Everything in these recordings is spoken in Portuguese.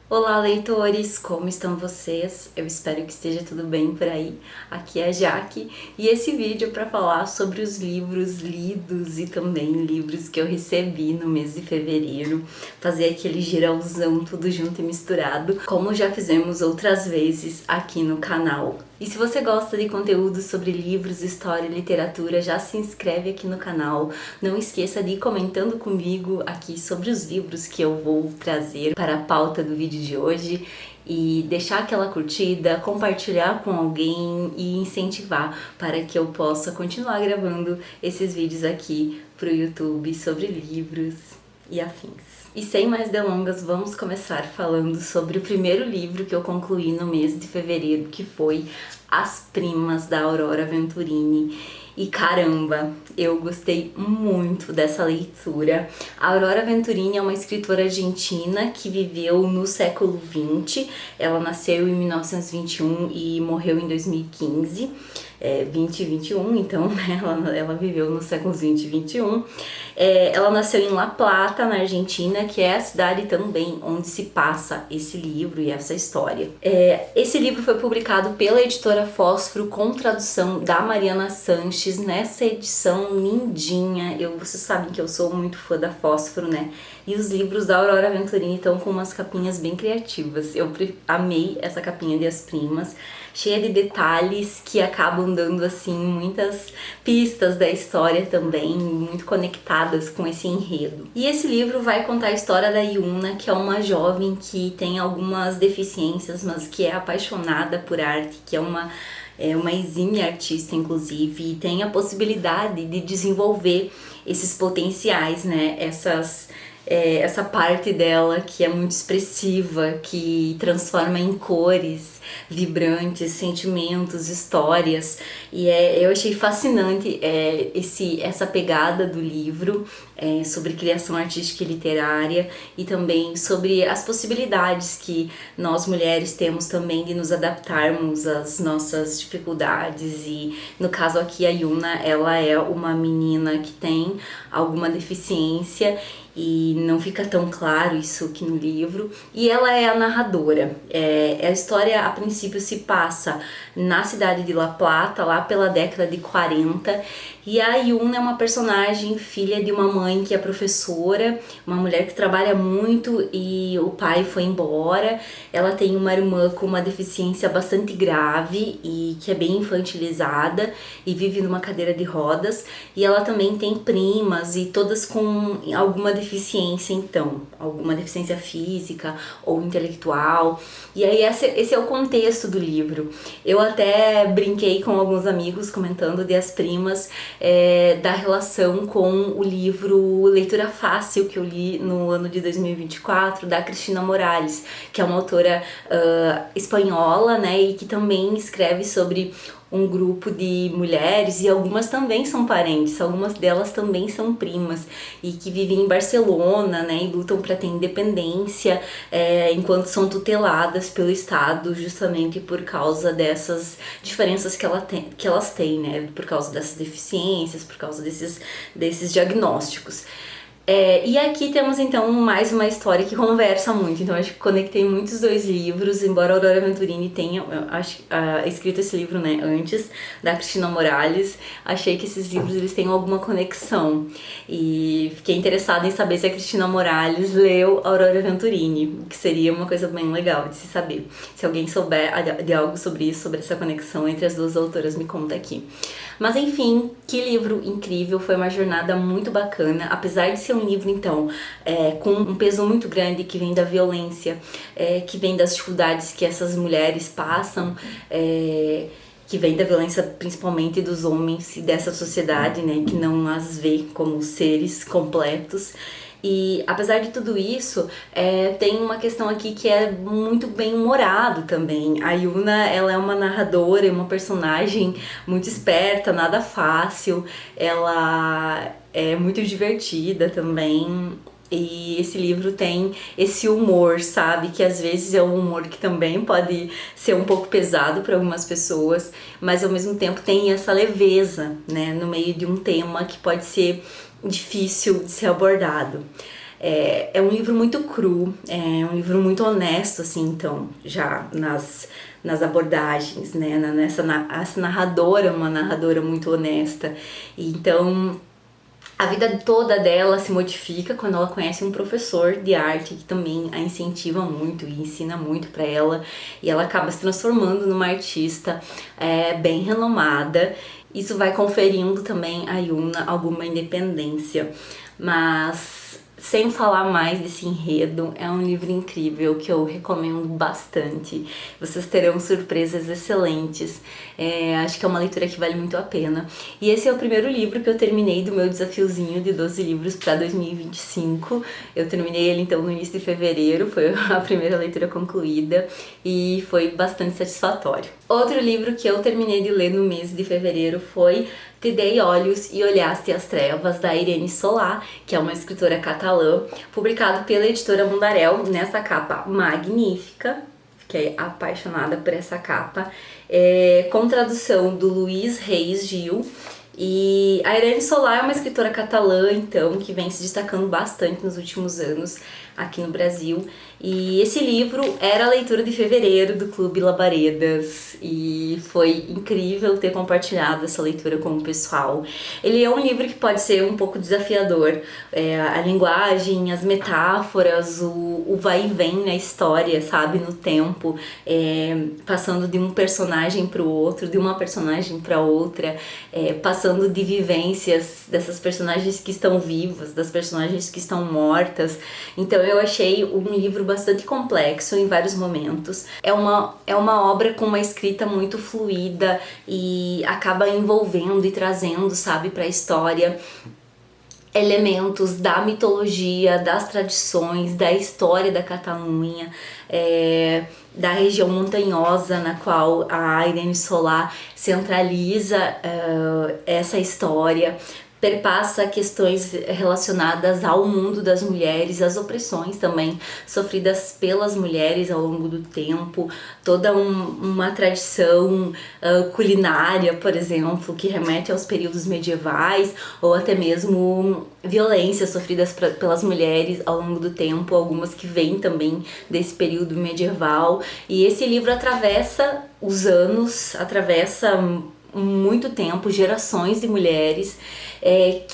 Olá, leitores! Como estão vocês? Eu espero que esteja tudo bem por aí. Aqui é a Jaque e esse vídeo é para falar sobre os livros lidos e também livros que eu recebi no mês de fevereiro. Fazer aquele geralzão tudo junto e misturado, como já fizemos outras vezes aqui no canal. E se você gosta de conteúdo sobre livros, história e literatura, já se inscreve aqui no canal. Não esqueça de ir comentando comigo aqui sobre os livros que eu vou trazer para a pauta do vídeo de hoje e deixar aquela curtida, compartilhar com alguém e incentivar para que eu possa continuar gravando esses vídeos aqui pro YouTube sobre livros e afins. E sem mais delongas, vamos começar falando sobre o primeiro livro que eu concluí no mês de fevereiro, que foi As Primas, da Aurora Venturini. E caramba, eu gostei muito dessa leitura. A Aurora Venturini é uma escritora argentina que viveu no século XX. Ela nasceu em 1921 e morreu em 2015. 20 e 21, então ela viveu nos séculos 20 e 21. Ela nasceu em La Plata, na Argentina, que é a cidade também onde se passa esse livro e essa história. Esse livro foi publicado pela editora Fósforo com tradução da Mariana Sanches, nessa edição lindinha. Vocês sabem que eu sou muito fã da Fósforo, né? E os livros da Aurora Venturini estão com umas capinhas bem criativas. Eu amei essa capinha de As Primas, cheia de detalhes que acabam dando assim muitas pistas da história também, muito conectadas com esse enredo. E esse livro vai contar a história da Yuna, que é uma jovem que tem algumas deficiências, mas que é apaixonada por arte, que é uma exímia artista, inclusive, e tem a possibilidade de desenvolver esses potenciais, né? Essa parte dela que é muito expressiva, que transforma em cores vibrantes, sentimentos, histórias. E eu achei fascinante essa pegada do livro sobre criação artística e literária, e também sobre as possibilidades que nós mulheres temos também de nos adaptarmos às nossas dificuldades. E no caso aqui a Yuna, ela é uma menina que tem alguma deficiência e não fica tão claro isso aqui no livro, e ela é a narradora. A história a princípio se passa na cidade de La Plata, lá pela década de 40, e a Yuna é uma personagem filha de uma mãe que é professora, uma mulher que trabalha muito e o pai foi embora. Ela tem uma irmã com uma deficiência bastante grave e que é bem infantilizada e vive numa cadeira de rodas, e ela também tem primas e todas com alguma deficiência, então, alguma deficiência física ou intelectual. E aí esse é o contexto do livro. Eu até brinquei com alguns amigos comentando de As Primas, da relação com o livro Leitura Fácil, que eu li no ano de 2024, da Cristina Morales, que é uma autora espanhola, né, e que também escreve sobre um grupo de mulheres, e algumas também são parentes, algumas delas também são primas, e que vivem em Barcelona, né, e lutam para ter independência, enquanto são tuteladas pelo Estado, justamente por causa dessas diferenças que elas têm, né, por causa dessas deficiências, por causa desses diagnósticos. E aqui temos então mais uma história que conversa muito, então acho que conectei muitos dois livros, embora a Aurora Venturini tenha escrito esse livro, né, antes da Cristina Morales. Achei que esses livros eles têm alguma conexão e fiquei interessada em saber se a Cristina Morales leu a Aurora Venturini, que seria uma coisa bem legal de se saber. Se alguém souber de algo sobre isso, sobre essa conexão entre as duas autoras, me conta aqui. Mas enfim, que livro incrível, foi uma jornada muito bacana, apesar de ser um livro, então, com um peso muito grande, que vem da violência, que vem das dificuldades que essas mulheres passam, que vem da violência principalmente dos homens e dessa sociedade, né, que não as vê como seres completos. E apesar de tudo isso, tem uma questão aqui que é muito bem humorado também. A Yuna, ela é uma narradora e uma personagem muito esperta, nada fácil. Ela é muito divertida também. E esse livro tem esse humor, sabe? Que às vezes é um humor que também pode ser um pouco pesado para algumas pessoas, mas ao mesmo tempo tem essa leveza, né? No meio de um tema que pode ser difícil de ser abordado. É um livro muito cru, é um livro muito honesto, assim, então, já nas abordagens, né? Essa narradora é uma narradora muito honesta. Então, a vida toda dela se modifica quando ela conhece um professor de arte que também a incentiva muito e ensina muito para ela, e ela acaba se transformando numa artista bem renomada. Isso vai conferindo também a Yuna alguma independência, mas sem falar mais desse enredo, é um livro incrível que eu recomendo bastante. Vocês terão surpresas excelentes. Acho que é uma leitura que vale muito a pena. E esse é o primeiro livro que eu terminei do meu desafiozinho de 12 livros para 2025. Eu terminei ele então no início de fevereiro, foi a primeira leitura concluída e foi bastante satisfatório. Outro livro que eu terminei de ler no mês de fevereiro foi Te Dei Olhos e Olhaste as Trevas, da Irene Solá, que é uma escritora catalã, publicado pela editora Mundarel, nessa capa magnífica. Fiquei apaixonada por essa capa, com tradução do Luís Reis Gil. E a Irene Solá é uma escritora catalã, então, que vem se destacando bastante nos últimos anos aqui no Brasil. E esse livro era a leitura de fevereiro do Clube Labaredas e foi incrível ter compartilhado essa leitura com o pessoal. Ele é um livro que pode ser um pouco desafiador, a linguagem, as metáforas, o vai e vem na história, sabe, no tempo, passando de um personagem para o outro, de uma personagem para outra, passando de vivências dessas personagens que estão vivas, das personagens que estão mortas. Então eu achei um livro bastante complexo em vários momentos. É uma obra com uma escrita muito fluida e acaba envolvendo e trazendo, sabe, para a história elementos da mitologia, das tradições, da história da Catalunha, da região montanhosa na qual a Irene Solá centraliza essa história. Perpassa questões relacionadas ao mundo das mulheres, as opressões também sofridas pelas mulheres ao longo do tempo, toda uma tradição culinária, por exemplo, que remete aos períodos medievais, ou até mesmo violências sofridas pelas mulheres ao longo do tempo, algumas que vêm também desse período medieval. E esse livro atravessa os anos, atravessa muito tempo, gerações de mulheres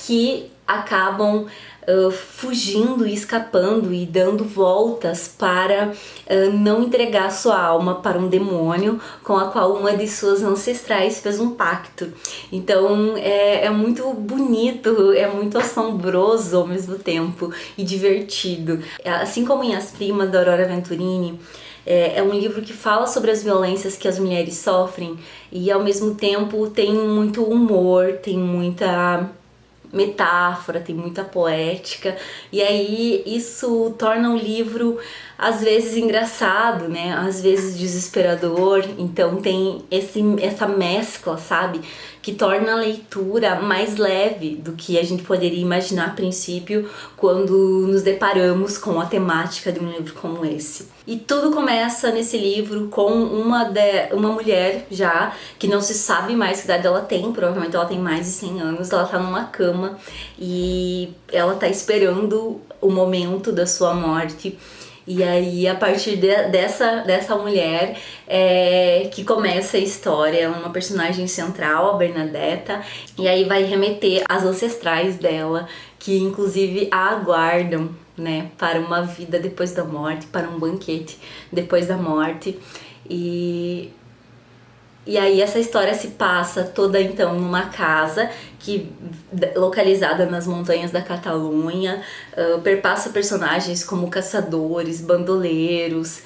que acabam fugindo e escapando e dando voltas para não entregar sua alma para um demônio com a qual uma de suas ancestrais fez um pacto. Então é muito bonito, é muito assombroso ao mesmo tempo e divertido. Assim como em As Primas, da Aurora Venturini, é um livro que fala sobre as violências que as mulheres sofrem e ao mesmo tempo tem muito humor, tem muita metáfora, tem muita poética, e aí isso torna o livro às vezes engraçado, né? Às vezes desesperador. Então tem essa mescla, sabe? Que torna a leitura mais leve do que a gente poderia imaginar a princípio quando nos deparamos com a temática de um livro como esse. E tudo começa nesse livro com uma mulher já que não se sabe mais que idade ela tem, provavelmente ela tem mais de 100 anos, ela tá numa cama e ela tá esperando o momento da sua morte. E aí, a partir dessa mulher que começa a história, ela é uma personagem central, a Bernadetta, e aí vai remeter às ancestrais dela, que inclusive a aguardam, né, para uma vida depois da morte, para um banquete depois da morte. E aí essa história se passa toda então numa casa localizada nas montanhas da Catalunha, perpassa personagens como caçadores, bandoleiros,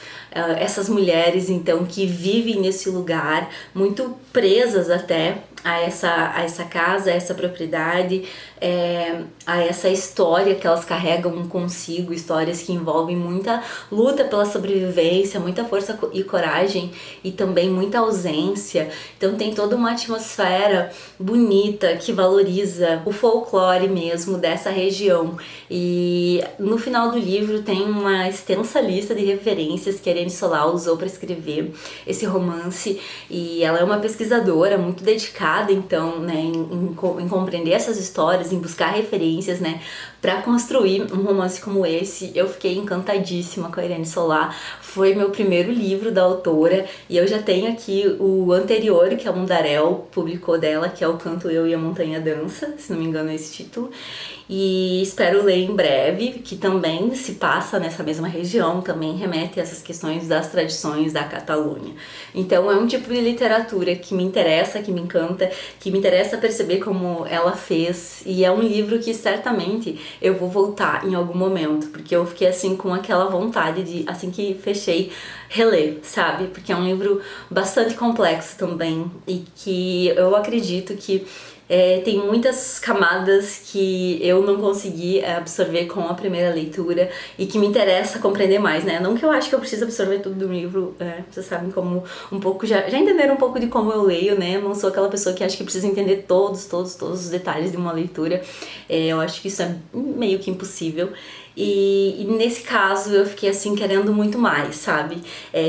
essas mulheres então que vivem nesse lugar, muito presas até a essa casa, a essa propriedade, a essa história que elas carregam consigo, histórias que envolvem muita luta pela sobrevivência, muita força e coragem e também muita ausência. Então tem toda uma atmosfera bonita que valoriza o folclore mesmo dessa região. E no final do livro tem uma extensa lista de referências que a Irene Solá usou para escrever esse romance, e ela é uma pesquisadora muito dedicada então, né, em compreender essas histórias, em buscar referências, né, para construir um romance como esse. Eu fiquei encantadíssima com a Irene Solá. Foi meu primeiro livro da autora e eu já tenho aqui o anterior, que a Mundarel publicou dela, que é O Canto Eu e a Montanha Dança, se não me engano é esse título. E espero ler em breve, que também se passa nessa mesma região, também remete a essas questões das tradições da Catalunha. Então é um tipo de literatura que me interessa, que me encanta, que me interessa perceber como ela fez, e é um livro que certamente eu vou voltar em algum momento, porque eu fiquei assim com aquela vontade de, assim que fechei, reler, sabe? Porque é um livro bastante complexo também e que eu acredito que tem muitas camadas que eu não consegui absorver com a primeira leitura e que me interessa compreender mais, né? Não que eu acho que eu preciso absorver tudo do livro, vocês sabem como um pouco, já entenderam um pouco de como eu leio, né? Eu não sou aquela pessoa que acha que precisa entender todos os detalhes de uma leitura. Eu acho que isso é meio que impossível. E nesse caso eu fiquei assim querendo muito mais, sabe?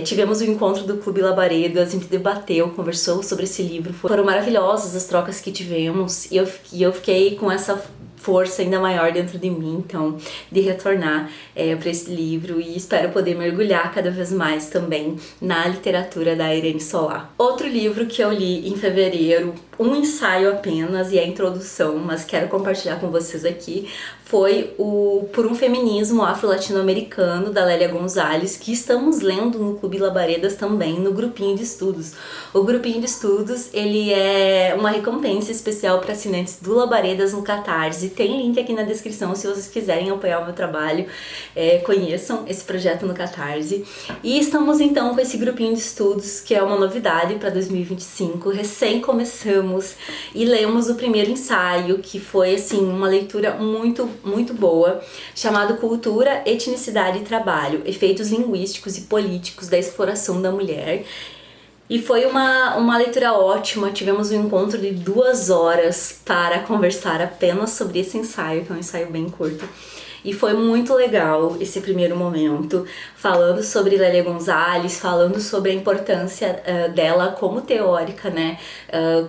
Tivemos o encontro do Clube Labaredo, a gente debateu, conversou sobre esse livro, foram maravilhosas as trocas que tivemos e eu fiquei com essa força ainda maior dentro de mim, então, de retornar para esse livro, e espero poder mergulhar cada vez mais também na literatura da Irene Solá. Outro livro que eu li em fevereiro, um ensaio apenas e a introdução, mas quero compartilhar com vocês aqui, foi o Por um Feminismo Afro-Latino-Americano, da Lélia Gonzalez, que estamos lendo no Clube Labaredas também, no grupinho de estudos. O grupinho de estudos, ele é uma recompensa especial para assinantes do Labaredas no Catarse. Tem link aqui na descrição se vocês quiserem apoiar o meu trabalho, conheçam esse projeto no Catarse. E estamos então com esse grupinho de estudos, que é uma novidade para 2025, recém começamos e lemos o primeiro ensaio, que foi assim uma leitura muito boa, chamado Cultura, Etnicidade e Trabalho, Efeitos Linguísticos e Políticos da Exploração da Mulher. E foi uma leitura ótima, tivemos um encontro de 2 horas para conversar apenas sobre esse ensaio, que é um ensaio bem curto. E foi muito legal esse primeiro momento, falando sobre Lélia Gonzalez, falando sobre a importância dela como teórica, né?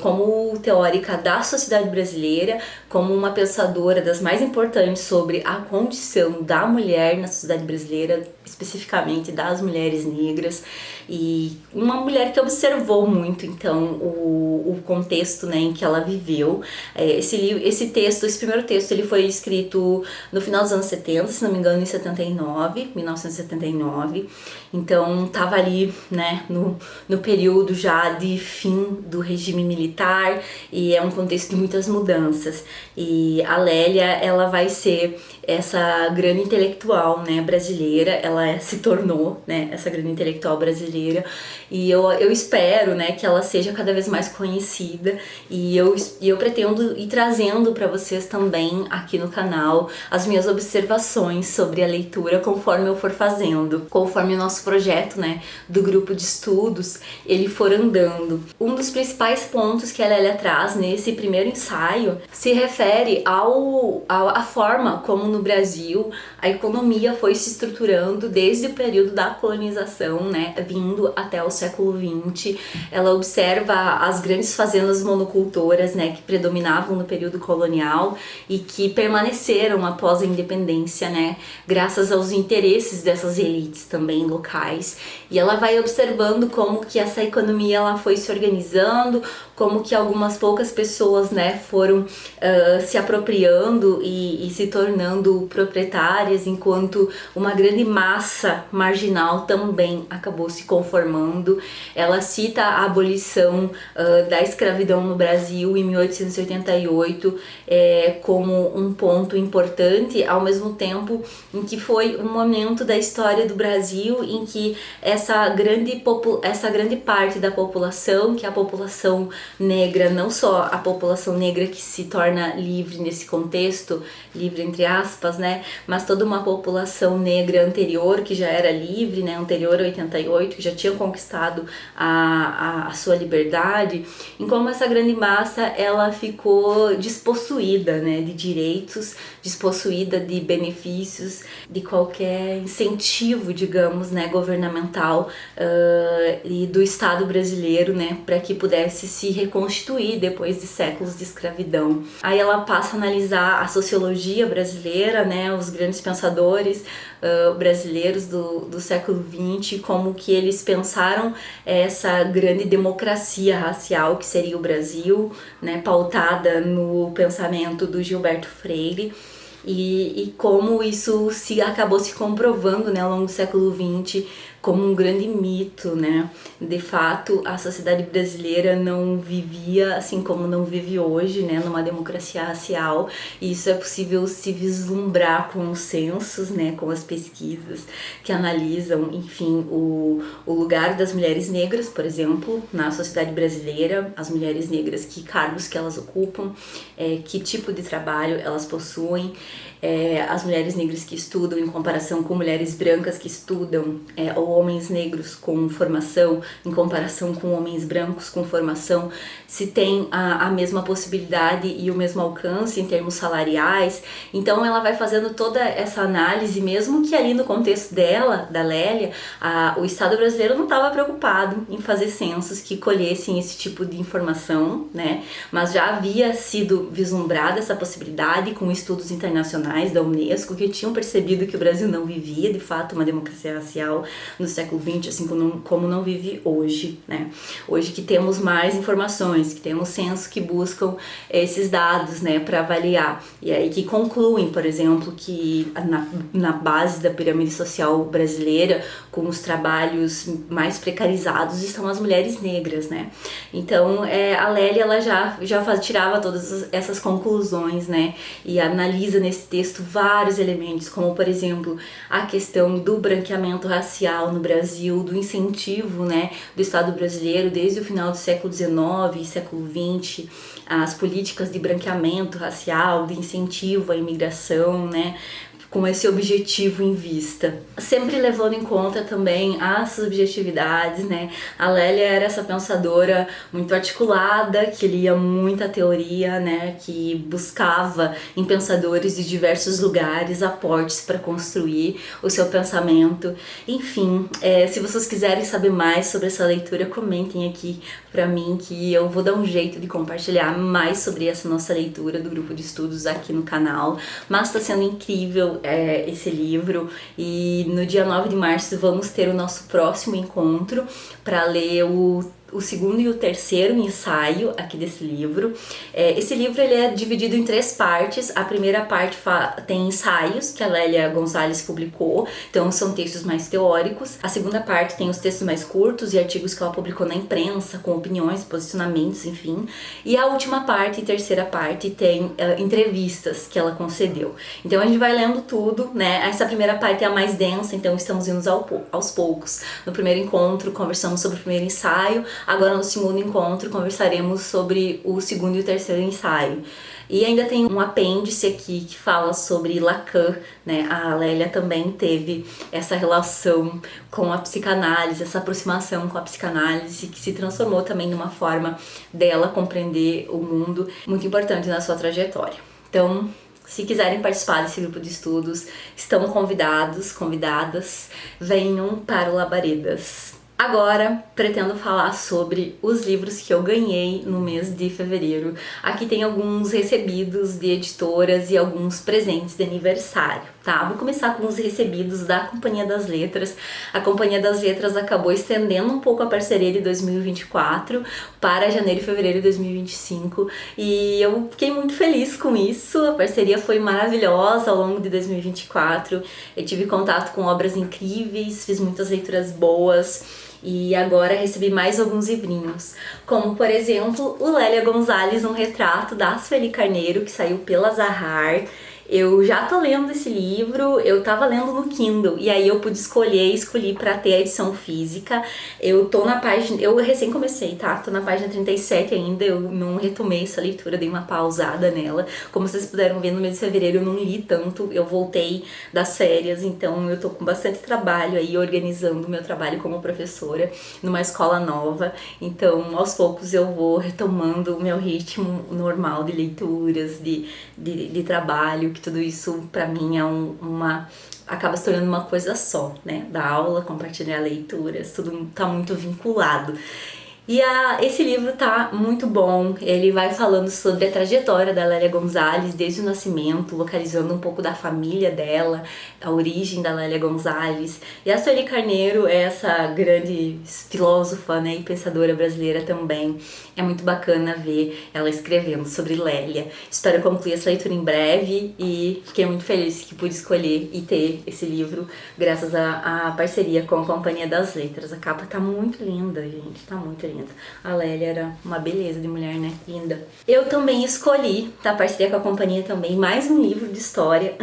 Como teórica da sociedade brasileira, como uma pensadora das mais importantes sobre a condição da mulher na sociedade brasileira, especificamente das mulheres negras, e uma mulher que observou muito, então, o contexto, né, em que ela viveu. Esse primeiro texto, ele foi escrito no final dos anos 70, se não me engano, em 1979, então tava ali, né, no período já de fim do regime militar, e é um contexto de muitas mudanças, e a Lélia, ela vai ser essa grande intelectual, né, brasileira, ela se tornou, né, essa grande intelectual brasileira, e eu espero, né, que ela seja cada vez mais conhecida, e eu pretendo ir trazendo para vocês também aqui no canal as minhas observações sobre a leitura conforme eu for fazendo, conforme o nosso projeto, né, do grupo de estudos, ele for andando. Um dos principais pontos que a Lélia traz nesse primeiro ensaio se refere à forma como no Brasil a economia foi se estruturando desde o período da colonização, né, vindo até o século XX. Ela observa as grandes fazendas monocultoras, né, que predominavam no período colonial e que permaneceram após a independência, né, graças aos interesses dessas elites também locais. E ela vai observando como que essa economia ela foi se organizando, como que algumas poucas pessoas, né, foram se apropriando e se tornando proprietárias, enquanto uma grande massa marginal também acabou se conformando. Ela cita a abolição da escravidão no Brasil em 1888 como um ponto importante, ao mesmo tempo em que foi um momento da história do Brasil em que essa grande parte da população, que é a população negra, não só a população negra que se torna livre nesse contexto, livre entre aspas, né, mas toda uma população negra anterior anterior, que já era livre, né, anterior a 88, que já tinha conquistado a sua liberdade, em como essa grande massa ela ficou despossuída, né, de direitos, despossuída de benefícios, de qualquer incentivo, digamos, né, governamental e do Estado brasileiro, né, para que pudesse se reconstituir depois de séculos de escravidão. Aí ela passa a analisar a sociologia brasileira, né, os grandes pensadores brasileiros do século XX, como que eles pensaram essa grande democracia racial que seria o Brasil, né, pautada no pensamento do Gilberto Freire. E como isso acabou se comprovando, né, ao longo do século XX como um grande mito, né? De fato, a sociedade brasileira não vivia assim como não vive hoje, né, numa democracia racial. E isso é possível se vislumbrar com os censos, né, com as pesquisas que analisam, enfim, o lugar das mulheres negras, por exemplo, na sociedade brasileira, as mulheres negras, que cargos que elas ocupam, que tipo de trabalho elas possuem, as mulheres negras que estudam em comparação com mulheres brancas que estudam, ou homens negros com formação em comparação com homens brancos com formação, se tem a mesma possibilidade e o mesmo alcance em termos salariais. Então ela vai fazendo toda essa análise, mesmo que ali no contexto dela, da Lélia, o Estado brasileiro não estava preocupado em fazer censos que colhessem esse tipo de informação, né? Mas já havia sido vislumbrada essa possibilidade com estudos internacionais da Unesco, que tinham percebido que o Brasil não vivia de fato uma democracia racial no século XX, assim como não vive hoje, né? Hoje que temos mais informações, que temos censos que buscam esses dados, né, para avaliar, e aí que concluem, por exemplo, que na base da pirâmide social brasileira, com os trabalhos mais precarizados, estão as mulheres negras, né? Então, a Lélia, ela já tirava todas essas conclusões, né, e analisa nesse texto vários elementos, como, por exemplo, a questão do branqueamento racial no Brasil, do incentivo, né, do Estado brasileiro desde o final do século XIX e século XX, as políticas de branqueamento racial, de incentivo à imigração, né, com esse objetivo em vista. Sempre levando em conta também as subjetividades, né? A Lélia era essa pensadora muito articulada, que lia muita teoria, né? Que buscava em pensadores de diversos lugares aportes para construir o seu pensamento. Enfim, se vocês quiserem saber mais sobre essa leitura, comentem aqui para mim, que eu vou dar um jeito de compartilhar mais sobre essa nossa leitura do grupo de estudos aqui no canal. Mas está sendo incrível esse livro, e no dia 9 de março vamos ter o nosso próximo encontro para ler o segundo e o terceiro ensaio aqui desse livro. Esse livro ele é dividido em 3 partes. A primeira parte tem ensaios que a Lélia Gonzalez publicou, então são textos mais teóricos. A segunda parte tem os textos mais curtos e artigos que ela publicou na imprensa, com opiniões, posicionamentos, enfim. E a última parte, terceira parte, tem entrevistas que ela concedeu. Então a gente vai lendo tudo, né? Essa primeira parte é a mais densa, então estamos indo aos poucos. No primeiro encontro conversamos sobre o primeiro ensaio. Agora no segundo encontro conversaremos sobre o segundo e o terceiro ensaio. E ainda tem um apêndice aqui que fala sobre Lacan, né? A Lélia também teve essa relação com a psicanálise, essa aproximação com a psicanálise, que se transformou também numa forma dela compreender o mundo, muito importante na sua trajetória. Então, se quiserem participar desse grupo de estudos, estão convidadas, venham para o Labaredas. Agora, pretendo falar sobre os livros que eu ganhei no mês de fevereiro. Aqui tem alguns recebidos de editoras e alguns presentes de aniversário, tá? Vou começar com os recebidos da Companhia das Letras. A Companhia das Letras acabou estendendo um pouco a parceria de 2024 para janeiro e fevereiro de 2025, e eu fiquei muito feliz com isso. A parceria foi maravilhosa ao longo de 2024. Eu tive contato com obras incríveis, fiz muitas leituras boas, e agora recebi mais alguns livrinhos, como por exemplo o Lélia Gonzalez, um retrato da Sueli Carneiro, que saiu pela Zahar. Eu já tô lendo esse livro, eu tava lendo no Kindle, e aí eu pude escolhi pra ter a edição física. Eu tô na página, eu recém comecei, tá? Tô na página 37 ainda, eu não retomei essa leitura, dei uma pausada nela. Como vocês puderam ver, no mês de fevereiro eu não li tanto, eu voltei das férias, então eu tô com bastante trabalho aí, organizando o meu trabalho como professora numa escola nova. Então, aos poucos eu vou retomando o meu ritmo normal de leituras, de trabalho, que tudo isso pra mim é acaba se tornando uma coisa só, né? Da aula, compartilhar leituras, tudo tá muito vinculado. E esse livro tá muito bom, ele vai falando sobre a trajetória da Lélia Gonzalez desde o nascimento, localizando um pouco da família dela, a origem da Lélia Gonzalez. E a Sueli Carneiro é essa grande filósofa, né, e pensadora brasileira também. É muito bacana ver ela escrevendo sobre Lélia. Espero concluir essa leitura em breve e fiquei muito feliz que pude escolher e ter esse livro graças à parceria com a Companhia das Letras. A capa tá muito linda, gente, tá muito linda. A Lélia era uma beleza de mulher, né? Linda. Eu também escolhi, tá? Parceria com a companhia também, mais um livro de história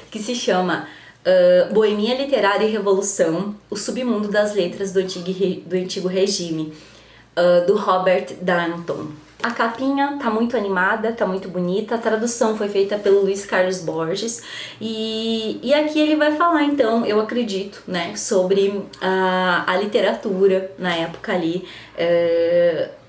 que se chama Boemia Literária e Revolução, o Submundo das Letras do Antigo Regime, do Robert Darnton. A capinha tá muito animada, tá muito bonita, a tradução foi feita pelo Luiz Carlos Borges e aqui ele vai falar então, eu acredito, né, sobre a literatura na época ali,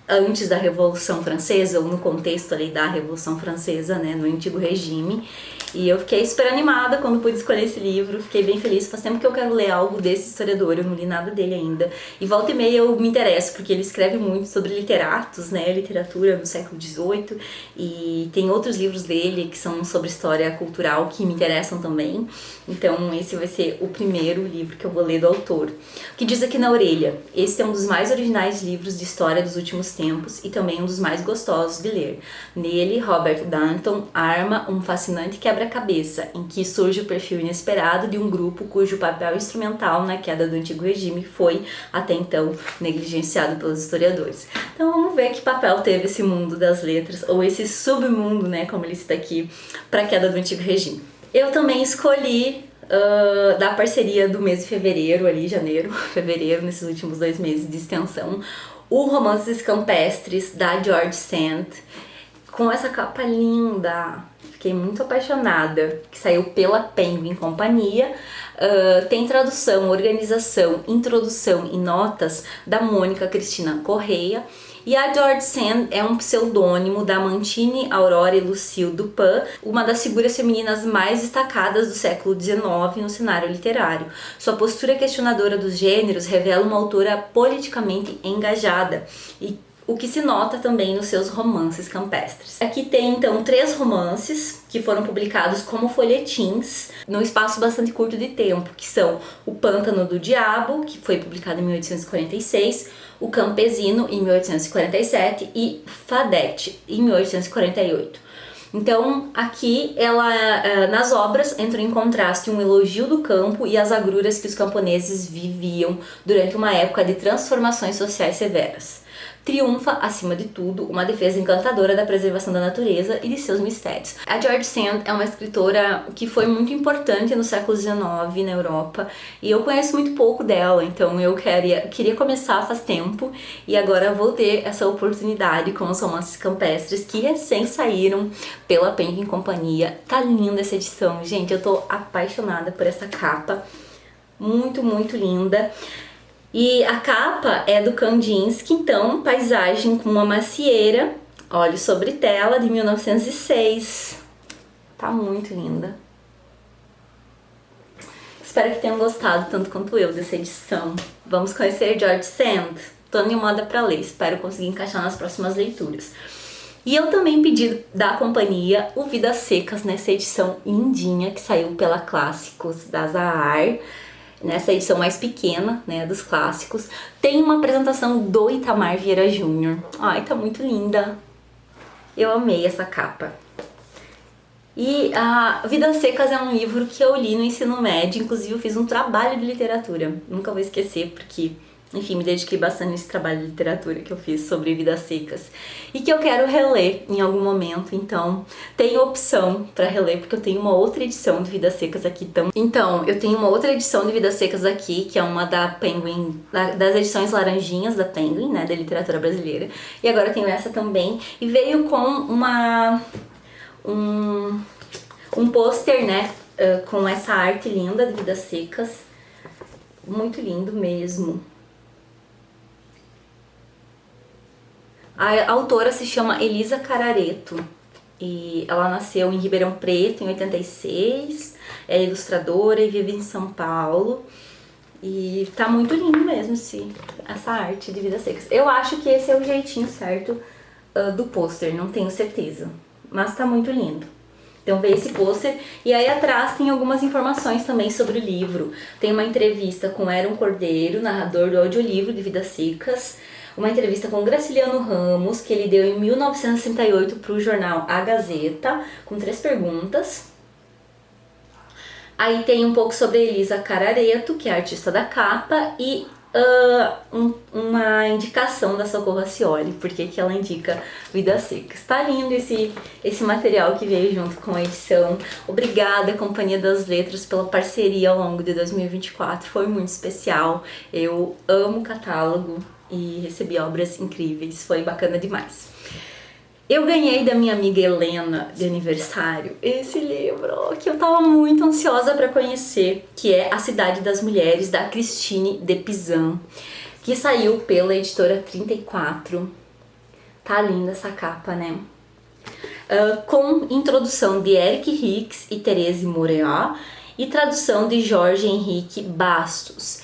antes da Revolução Francesa, ou no contexto ali da Revolução Francesa, né, no Antigo Regime. E eu fiquei super animada quando pude escolher esse livro, fiquei bem feliz, faz tempo que eu quero ler algo desse historiador, eu não li nada dele ainda. E volta e meia eu me interesso, porque ele escreve muito sobre literatos, né, literatura no século XVIII, e tem outros livros dele que são sobre história cultural que me interessam também. Então esse vai ser o primeiro livro que eu vou ler do autor. O que diz aqui na orelha: este é um dos mais originais livros de história dos últimos tempos e também um dos mais gostosos de ler. Nele, Robert Darnton arma um fascinante quebra-cabeça, em que surge o perfil inesperado de um grupo cujo papel instrumental na queda do Antigo Regime foi, até então, negligenciado pelos historiadores. Então vamos ver que papel teve esse mundo das letras, ou esse submundo, né, como ele cita aqui, para a queda do Antigo Regime. Eu também escolhi da parceria do mês de fevereiro, ali, janeiro, fevereiro, nesses últimos 2 meses de extensão, o Romances Campestres, da George Sand, com essa capa linda. Fiquei muito apaixonada, que saiu pela Penguin Companhia. Tem tradução, organização, introdução e notas da Mônica Cristina Correia. E a George Sand é um pseudônimo da Mantine Aurore Lucille Dupin, uma das figuras femininas mais destacadas do século XIX no cenário literário. Sua postura questionadora dos gêneros revela uma autora politicamente engajada, e o que se nota também nos seus romances campestres. Aqui tem então 3 romances que foram publicados como folhetins num espaço bastante curto de tempo, que são O Pântano do Diabo, que foi publicado em 1846, O Campesino, em 1847 e Fadete, em 1848. Então, aqui, nas obras, entra em contraste um elogio do campo e as agruras que os camponeses viviam durante uma época de transformações sociais severas. Triunfa, acima de tudo, uma defesa encantadora da preservação da natureza e de seus mistérios. A George Sand é uma escritora que foi muito importante no século XIX na Europa, e eu conheço muito pouco dela, então eu queria começar faz tempo, e agora vou ter essa oportunidade com os romances campestres que recém saíram pela Penguin Companhia. Tá linda essa edição, gente, eu tô apaixonada por essa capa, muito, muito linda. E a capa é do Kandinsky, então, Paisagem com uma Macieira, Olhos sobre Tela, de 1906. Tá muito linda. Espero que tenham gostado tanto quanto eu dessa edição. Vamos conhecer George Sand. Tô animada pra ler, espero conseguir encaixar nas próximas leituras. E eu também pedi da companhia o Vidas Secas, nessa edição lindinha que saiu pela Clássicos da Zahar. Nessa edição mais pequena, né, dos clássicos, tem uma apresentação do Itamar Vieira Júnior. Ai, tá muito linda. Eu amei essa capa. E a Vidas Secas é um livro que eu li no ensino médio, inclusive eu fiz um trabalho de literatura. Nunca vou esquecer, porque enfim, me dediquei bastante nesse trabalho de literatura que eu fiz sobre Vidas Secas e que eu quero reler em algum momento, então tenho opção para reler porque eu tenho uma outra edição de Vidas Secas aqui também. Então, eu tenho uma outra edição de Vidas Secas aqui, que é uma da Penguin, das edições laranjinhas da Penguin, né, da literatura brasileira, e agora eu tenho essa também, e veio com um pôster, né, com essa arte linda de Vidas Secas, muito lindo mesmo. A autora se chama Elisa Carareto e ela nasceu em Ribeirão Preto em 86, é ilustradora e vive em São Paulo. E tá muito lindo mesmo essa arte de Vidas Secas. Eu acho que esse é o jeitinho certo do pôster, não tenho certeza, mas tá muito lindo. Então veio esse pôster e aí atrás tem algumas informações também sobre o livro. Tem uma entrevista com Eron Cordeiro, narrador do audiolivro de Vidas Secas, uma entrevista com Graciliano Ramos, que ele deu em 1968 para o jornal A Gazeta, com 3 perguntas. Aí tem um pouco sobre a Elisa Carareto, que é a artista da capa, e uma indicação da Socorro Acioli, porque que ela indica Vidas Secas. Tá lindo esse material que veio junto com a edição. Obrigada, Companhia das Letras, pela parceria ao longo de 2024, foi muito especial. Eu amo o catálogo e recebi obras incríveis, foi bacana demais. Eu ganhei da minha amiga Helena de aniversário esse livro que eu tava muito ansiosa para conhecer, que é A Cidade das Mulheres, da Christine de Pizan, que saiu pela editora 34. Tá linda essa capa, né? Com introdução de Eric Hicks e Therese Moreau e tradução de Jorge Henrique Bastos.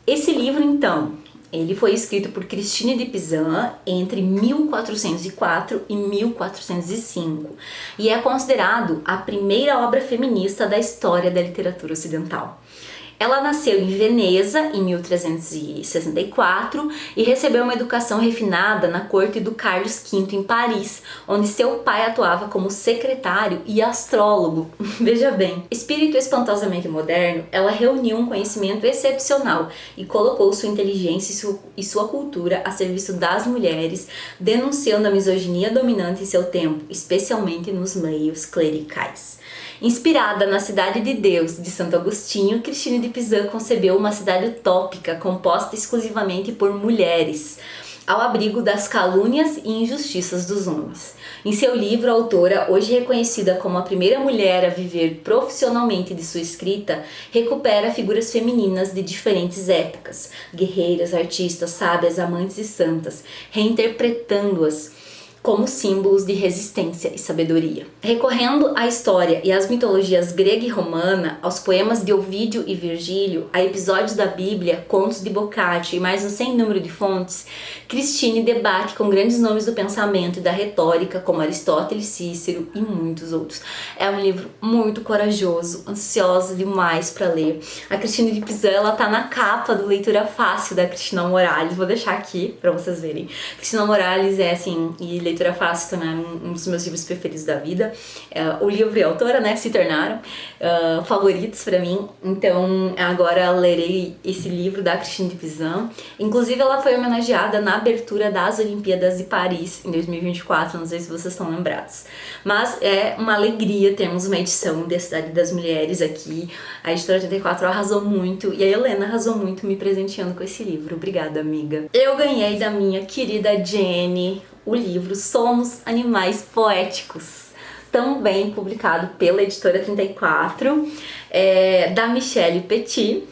Esse livro, então, ele foi escrito por Christine de Pizan entre 1404 e 1405 e é considerado a primeira obra feminista da história da literatura ocidental. Ela nasceu em Veneza em 1364 e recebeu uma educação refinada na corte do Carlos V em Paris, onde seu pai atuava como secretário e astrólogo. Veja bem, espírito espantosamente moderno, ela reuniu um conhecimento excepcional e colocou sua inteligência e sua cultura a serviço das mulheres, denunciando a misoginia dominante em seu tempo, especialmente nos meios clericais. Inspirada na Cidade de Deus de Santo Agostinho, Christine de Pizan concebeu uma cidade utópica composta exclusivamente por mulheres, ao abrigo das calúnias e injustiças dos homens. Em seu livro, a autora, hoje reconhecida como a primeira mulher a viver profissionalmente de sua escrita, recupera figuras femininas de diferentes épocas, guerreiras, artistas, sábias, amantes e santas, reinterpretando-as como símbolos de resistência e sabedoria. Recorrendo à história e às mitologias grega e romana, aos poemas de Ovídio e Virgílio, a episódios da Bíblia, contos de Boccaccio e mais um sem número de fontes, Christine debate com grandes nomes do pensamento e da retórica, como Aristóteles, Cícero e muitos outros. É um livro muito corajoso, ansiosa demais para ler. A Christine de Pizan, ela tá na capa do Leitura Fácil da Cristina Morales, vou deixar aqui para vocês verem. Cristina Morales é assim, e Leitura Fácil também é um dos meus livros preferidos da vida. O livro e a autora, né, se tornaram favoritos para mim. Então agora lerei esse livro da Christine de Pizan. Inclusive ela foi homenageada na abertura das Olimpíadas de Paris em 2024, não sei se vocês estão lembrados. Mas é uma alegria termos uma edição da Cidade das Mulheres aqui. A editora 84 arrasou muito e a Helena arrasou muito me presenteando com esse livro. Obrigada, amiga. Eu ganhei da minha querida Jenny o livro Somos Animais Poéticos, também publicado pela editora 34, da Michelle Petit.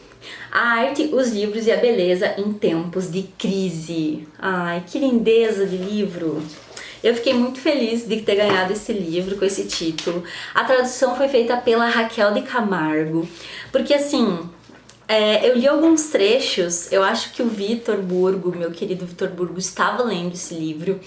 A arte, os livros e a beleza em tempos de crise. Ai, que lindeza de livro! Eu fiquei muito feliz de ter ganhado esse livro com esse título. A tradução foi feita pela Raquel de Camargo, porque assim, eu li alguns trechos, eu acho que o Vitor Burgo, meu querido Vitor Burgo, estava lendo esse livro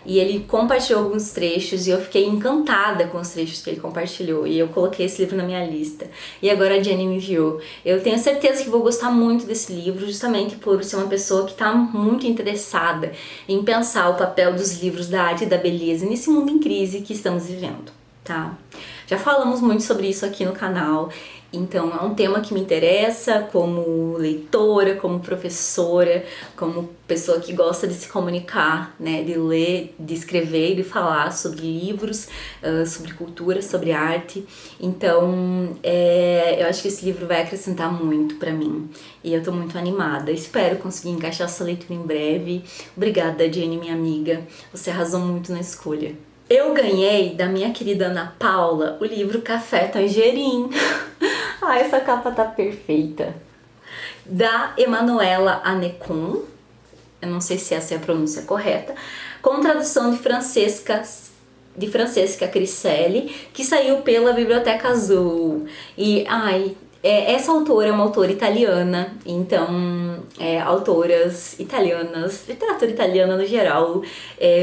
e ele compartilhou alguns trechos e eu fiquei encantada com os trechos que ele compartilhou e eu coloquei esse livro na minha lista. E agora a Jenny me enviou. Eu tenho certeza que vou gostar muito desse livro, justamente por ser uma pessoa que está muito interessada em pensar o papel dos livros da arte e da beleza nesse mundo em crise que estamos vivendo, tá? Já falamos muito sobre isso aqui no canal Então é um tema que me interessa como leitora, como professora, como pessoa que gosta de se comunicar, né, de ler, de escrever e de falar sobre livros, sobre cultura, sobre arte. Então eu acho que esse livro vai acrescentar muito pra mim e eu tô muito animada. Espero conseguir encaixar essa leitura em breve. Obrigada, Jenny, minha amiga. Você arrasou muito na escolha. Eu ganhei da minha querida Ana Paula o livro Café Tangerine. Ai, essa capa tá perfeita. Da Emanuela Anecon, eu não sei se essa é a pronúncia correta, com tradução de Francesca Criselli, que saiu pela Biblioteca Azul. E, essa autora é uma autora italiana, então autoras italianas, literatura italiana no geral,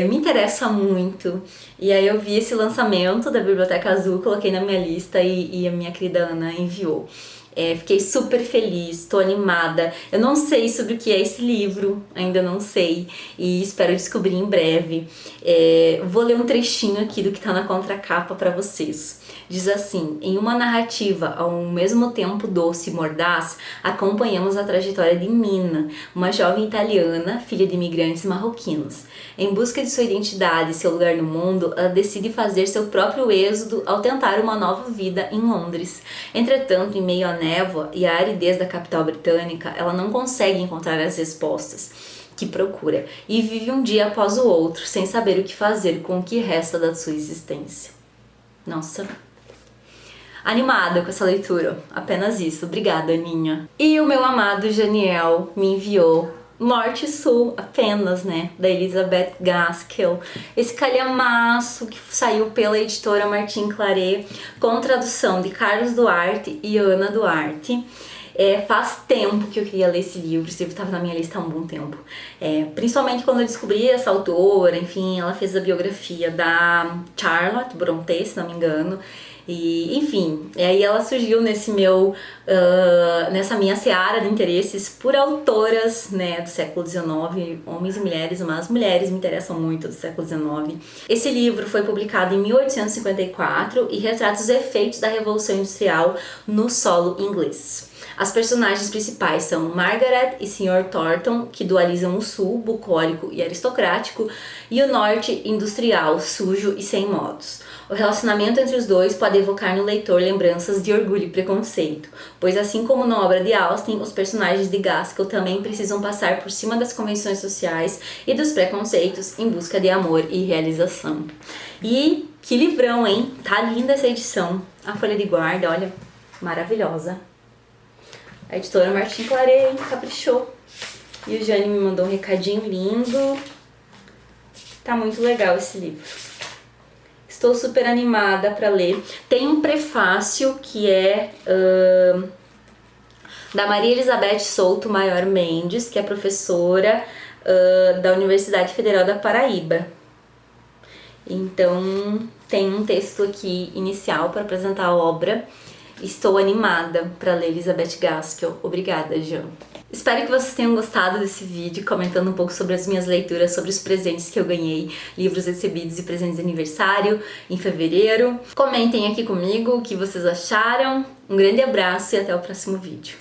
me interessa muito. E aí eu vi esse lançamento da Biblioteca Azul, coloquei na minha lista e a minha querida Ana enviou. Fiquei super feliz, tô animada. Eu não sei sobre o que é esse livro, ainda não sei, e espero descobrir em breve. Vou ler um trechinho aqui do que tá na contracapa pra vocês. Diz assim: em uma narrativa ao mesmo tempo doce e mordaz, acompanhamos a trajetória de Mina, uma jovem italiana, filha de imigrantes marroquinos. Em busca de sua identidade e seu lugar no mundo, ela decide fazer seu próprio êxodo ao tentar uma nova vida em Londres. Entretanto, em meio à névoa e à aridez da capital britânica, ela não consegue encontrar as respostas que procura e vive um dia após o outro, sem saber o que fazer com o que resta da sua existência. Nossa, animada com essa leitura, apenas isso. Obrigada, Aninha. E o meu amado Janiel me enviou Norte e Sul, apenas, né, da Elizabeth Gaskell. Esse calhamaço que saiu pela editora Martin Claret, com tradução de Carlos Duarte e Ana Duarte. Faz tempo que eu queria ler esse livro estava na minha lista há um bom tempo. Principalmente quando eu descobri essa autora, enfim, ela fez a biografia da Charlotte Brontë, se não me engano. E, enfim, aí ela surgiu nessa minha seara de interesses por autoras, né, do século XIX, homens e mulheres, mas as mulheres me interessam muito do século XIX. Esse livro foi publicado em 1854 e retrata os efeitos da Revolução Industrial no solo inglês. As personagens principais são Margaret e Sr. Thornton, que dualizam o sul, bucólico e aristocrático, e o norte, industrial, sujo e sem modos. O relacionamento entre os dois pode evocar no leitor lembranças de Orgulho e Preconceito, pois assim como na obra de Austen, os personagens de Gaskell também precisam passar por cima das convenções sociais e dos preconceitos em busca de amor e realização. E que livrão, hein? Tá linda essa edição. A folha de guarda, olha, maravilhosa. A editora Martin Claret caprichou. E o Jane me mandou um recadinho lindo. Tá muito legal esse livro. Estou super animada para ler. Tem um prefácio que é da Maria Elizabeth Souto Maior Mendes, que é professora da Universidade Federal da Paraíba. Então tem um texto aqui inicial para apresentar a obra. Estou animada para ler Elizabeth Gaskell. Obrigada, Jean. Espero que vocês tenham gostado desse vídeo, comentando um pouco sobre as minhas leituras, sobre os presentes que eu ganhei, livros recebidos e presentes de aniversário em fevereiro. Comentem aqui comigo o que vocês acharam. Um grande abraço e até o próximo vídeo.